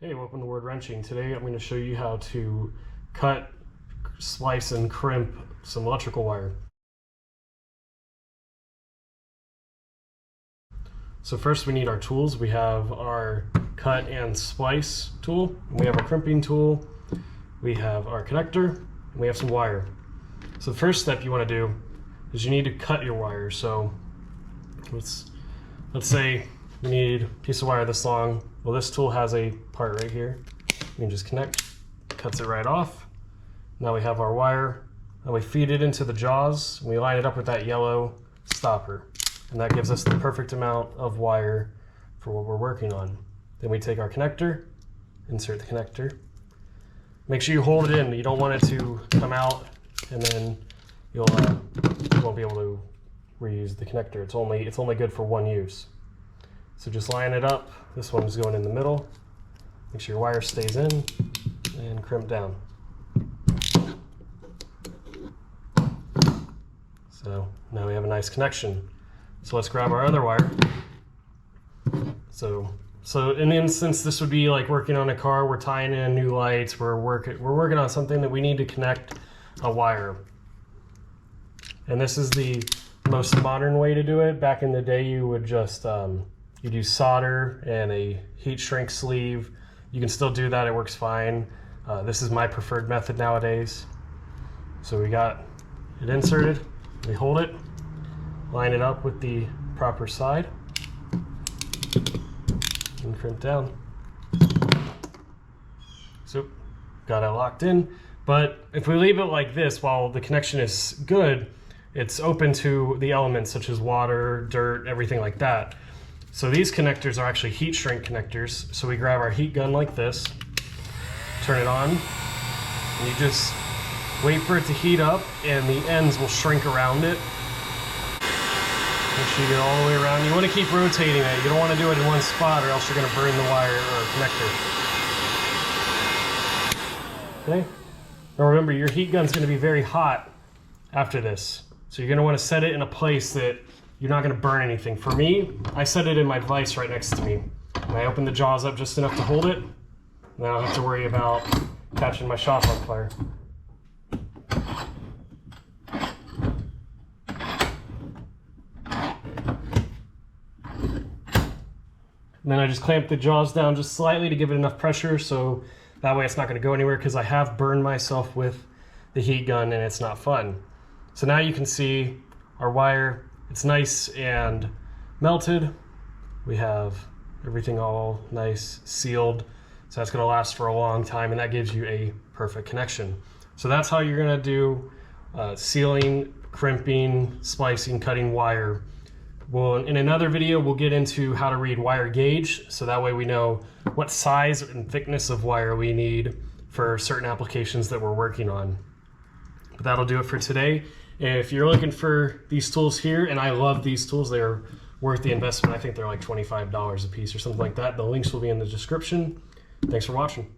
Hey, welcome to Word Wrenching. Today I'm going to show you how to cut, slice, and crimp some electrical wire. So first we need our tools. We have our cut and splice tool, we have our crimping tool, we have our connector, and we have some wire. So the first step you want to do is you need to cut your wire. So let's say you need a piece of wire this long. Well, this tool has a part right here. You can just connect, cuts it right off. Now we have our wire, and we feed it into the jaws, and we line it up with that yellow stopper. And that gives us the perfect amount of wire for what we're working on. Then we take our connector, insert the connector. Make sure you hold it in. You don't want it to come out, and then you won't be able to reuse the connector. It's only good for one use. So just line it up. This one's going in the middle. Make sure your wire stays in and crimp down. So now we have a nice connection. So let's grab our other wire. So in the instance, this would be like working on a car. We're tying in new lights. We're working on something that we need to connect a wire. And this is the most modern way to do it. Back in the day, you would just you'd use solder and a heat shrink sleeve. You can still do that, it works fine. This is my preferred method nowadays. So we got it inserted, we hold it, line it up with the proper side, and crimp down. So got it locked in. But if we leave it like this while the connection is good, it's open to the elements such as water, dirt, everything like that. So these connectors are actually heat shrink connectors. So we grab our heat gun like this, turn it on, and you just wait for it to heat up and the ends will shrink around it. Make sure you get all the way around. You want to keep rotating it. You don't want to do it in one spot or else you're going to burn the wire or connector. Okay? Now remember, your heat gun's going to be very hot after this. So you're going to want to set it in a place that you're not going to burn anything. For me, I set it in my vise right next to me. And I open the jaws up just enough to hold it. And then I don't have to worry about catching my shop on fire. And then I just clamp the jaws down just slightly to give it enough pressure so that way it's not going to go anywhere, because I have burned myself with the heat gun and it's not fun. So now you can see our wire. It's nice and melted. We have everything all nice sealed. So that's going to last for a long time, and that gives you a perfect connection. So that's how you're going to do sealing, crimping, splicing, cutting wire. Well, in another video, we'll get into how to read wire gauge. So that way we know what size and thickness of wire we need for certain applications that we're working on. But that'll do it for today. If you're looking for these tools here, and I love these tools, they're worth the investment. I think they're like $25 a piece or something like that. The links will be in the description. Thanks for watching.